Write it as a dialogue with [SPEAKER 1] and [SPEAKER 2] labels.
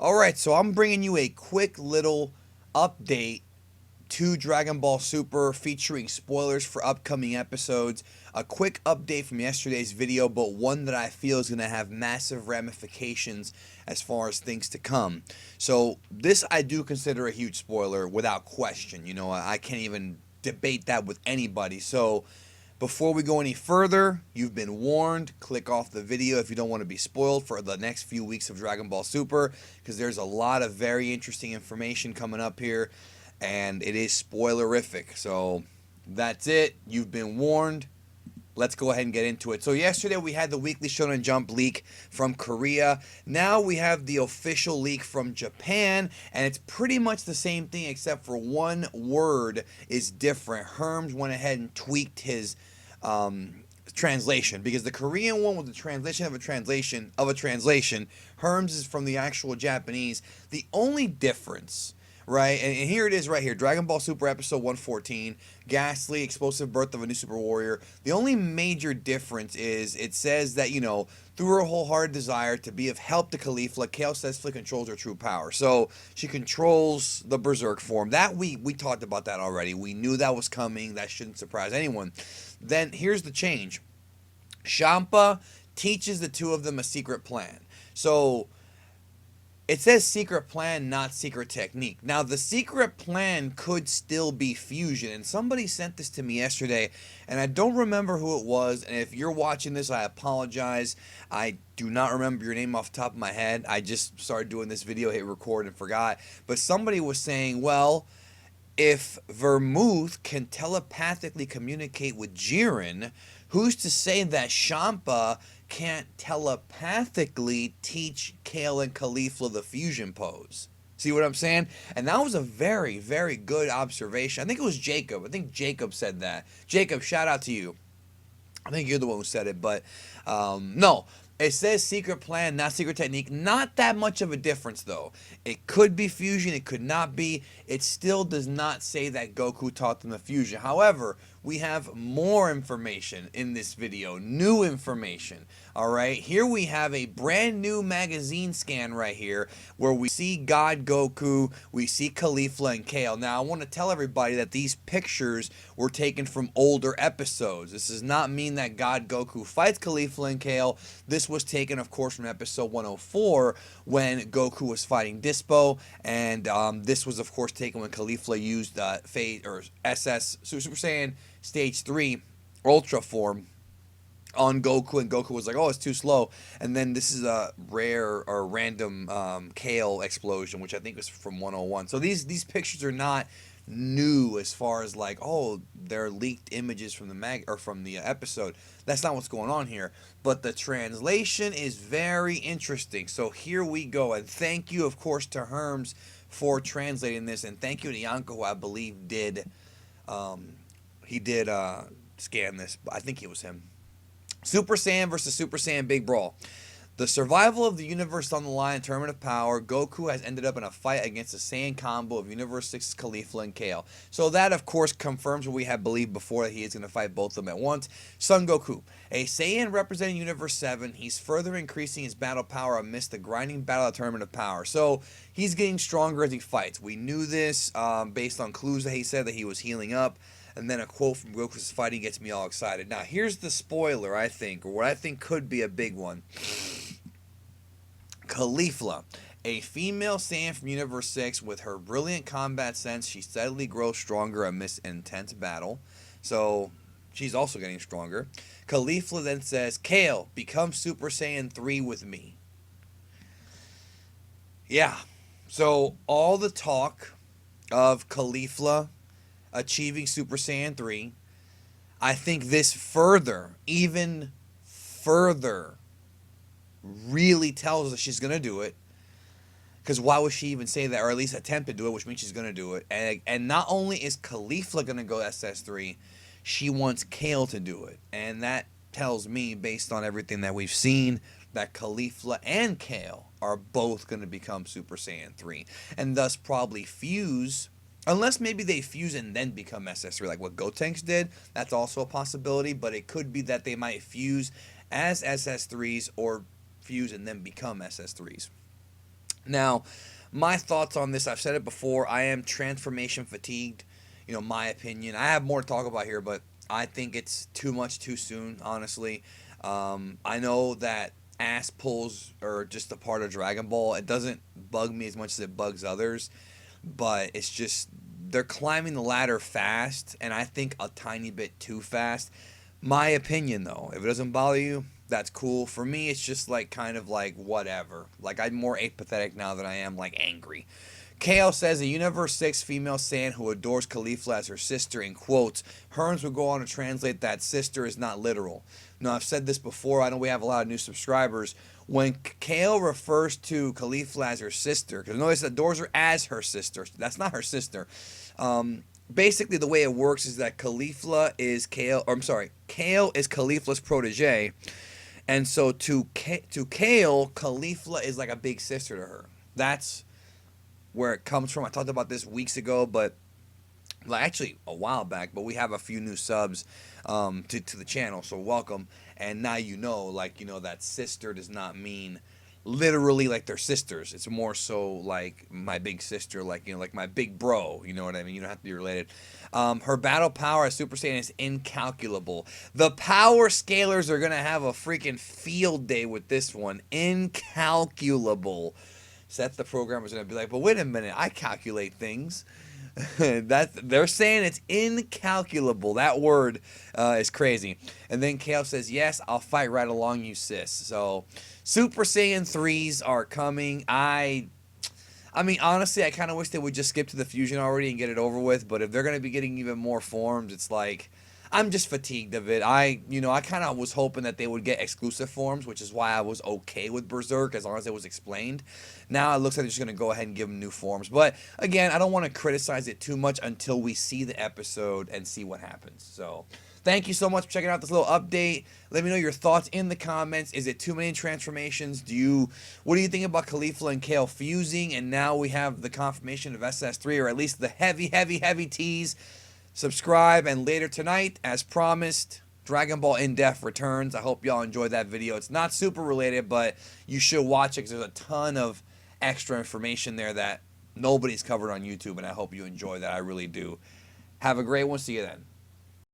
[SPEAKER 1] Alright, so I'm bringing you a quick little update to Dragon Ball Super featuring spoilers for upcoming episodes. A quick update from yesterday's video, but one that I feel is going to have massive ramifications as far as things to come. So, this I do consider a huge spoiler without question. You know, I can't even debate that with anybody. So, before we go any further, you've been warned. Click off the video if you don't want to be spoiled for the next few weeks of Dragon Ball Super, because there's a lot of very interesting information coming up here, and it is spoilerific. So that's it. You've been warned. Let's go ahead and get into it. So yesterday we had the weekly Shonen Jump leak from Korea. Now we have the official leak from Japan, and it's pretty much the same thing except for one word is different. Herms went ahead and tweaked his translation, because the Korean one was the translation of a translation. Herms is from the actual Japanese. The only difference, right, and here it is right here, Dragon Ball Super episode 114, Ghastly, Explosive Birth of a New Super Warrior. The only major difference is it says that, you know, through her wholehearted desire to be of help to Caulifla, Kale successfully controls her true power. So she controls the Berserk form. That we talked about that already. We knew that was coming. That shouldn't surprise anyone. Then here's the change. Champa teaches the two of them a secret plan. So it says secret plan, not secret technique. Now, the secret plan could still be fusion, and somebody sent this to me yesterday, and I don't remember who it was, and if you're watching this, I apologize. I do not remember your name off the top of my head. I just started doing this video, hit record, and forgot. But somebody was saying, well, if Vermouth can telepathically communicate with Jiren, who's to say that Champa can't telepathically teach Kale and Caulifla the fusion pose? See what I'm saying? And that was a very, very good observation. I think it was Jacob. I think Jacob said that. Jacob, shout out to you. I think you're the one who said it, but no. It says secret plan, not secret technique. Not that much of a difference, though. It could be fusion, it could not be. It still does not say that Goku taught them the fusion. However, we have more information in this video. New information. Alright, here we have a brand new magazine scan right here where we see God Goku, we see Caulifla and Kale. Now, I want to tell everybody that these pictures were taken from older episodes. This does not mean that God Goku fights Caulifla and Kale. This was taken, of course, from episode 104 when Goku was fighting Dispo, and this was, of course, taken when Caulifla used SS Super Saiyan Stage 3 Ultra form on Goku, and Goku was like, oh, it's too slow. And then this is a rare or random Kale explosion, which I think was from 101. So these pictures are not new as far as like, oh, they're leaked images from the episode. That's not what's going on here. But the translation is very interesting. So here we go, and thank you, of course, to Herms for translating this, and thank you to Yanko, who I believe did scan this. I think it was him. Super Saiyan versus Super Saiyan Big Brawl. The survival of the universe on the line in Tournament of Power. Goku has ended up in a fight against the Saiyan combo of Universe 6's Caulifla and Kale. So that, of course, confirms what we had believed before, that he is going to fight both of them at once. Son Goku, a Saiyan representing Universe 7. He's further increasing his battle power amidst the grinding battle of Tournament of Power. So he's getting stronger as he fights. We knew this based on clues that he said that he was healing up. And then a quote from Goku's fighting gets me all excited. Now, here's the spoiler, I think, or what I think could be a big one. Caulifla, a female Saiyan from Universe 6, with her brilliant combat sense, she steadily grows stronger amidst intense battle. So, she's also getting stronger. Caulifla then says, Kale, become Super Saiyan 3 with me. Yeah. So, all the talk of Caulifla achieving Super Saiyan 3, I think this even further, really tells us she's going to do it. Because why would she even say that, or at least attempt to do it, which means she's going to do it. And not only is Caulifla going to go SS3, she wants Kale to do it. And that tells me, based on everything that we've seen, that Caulifla and Kale are both going to become Super Saiyan 3. And thus probably fuse. Unless maybe they fuse and then become SS3, like what Gotenks did. That's also a possibility, but it could be that they might fuse as SS3s or fuse and then become SS3s. Now, my thoughts on this, I've said it before, I am transformation fatigued. My opinion. I have more to talk about here, but I think it's too much too soon, honestly. I know that ass pulls are just a part of Dragon Ball. It doesn't bug me as much as it bugs others, but it's just they're climbing the ladder fast, and I think a tiny bit too fast. My opinion, though, if it doesn't bother you, that's cool. For me, it's just like kind of like whatever. Like I'm more apathetic now than I am like angry. Kale says a Universe 6 female Saiyan who adores Caulifla as her sister in quotes. Herms would go on to translate that sister is not literal. Now, I've said this before. I know we have a lot of new subscribers. When Kale refers to Caulifla as her sister, because notice adores her as her sister. That's not her sister. Basically, the way it works is that Caulifla is Kale, or I'm sorry, Kale is Caulifla's protege. And so to Kale, Caulifla is like a big sister to her. That's where it comes from. I talked about this weeks ago, but like actually a while back. But we have a few new subs to the channel, so welcome. And now that sister does not mean literally like they're sisters. It's more so like my big sister, like like my big bro. You know what I mean? You don't have to be related. Her battle power as Super Saiyan is incalculable. The power scalers are gonna have a freaking field day with this one. Incalculable. Seth, the programmer's gonna be like, but wait a minute, I calculate things. They're saying it's incalculable. That word is crazy. And then Kale says, "Yes, I'll fight right along you, sis." So, Super Saiyan 3s are coming. I mean, honestly, I kind of wish they would just skip to the fusion already and get it over with. But if they're gonna be getting even more forms, it's like I'm just fatigued of it. I kind of was hoping that they would get exclusive forms, which is why I was okay with Berserk as long as it was explained. Now it looks like they're just going to go ahead and give them new forms. But again, I don't want to criticize it too much until we see the episode and see what happens. So thank you so much for checking out this little update. Let me know your thoughts in the comments. Is it too many transformations? What do you think about Caulifla and Kale fusing? And now we have the confirmation of SS3, or at least the heavy, heavy, heavy tease. Subscribe, and later tonight, as promised, Dragon Ball In-Depth returns. I hope y'all enjoyed that video. It's not super related, but you should watch it because there's a ton of extra information there that nobody's covered on YouTube, and I hope you enjoy that. I really do. Have a great one. See you then.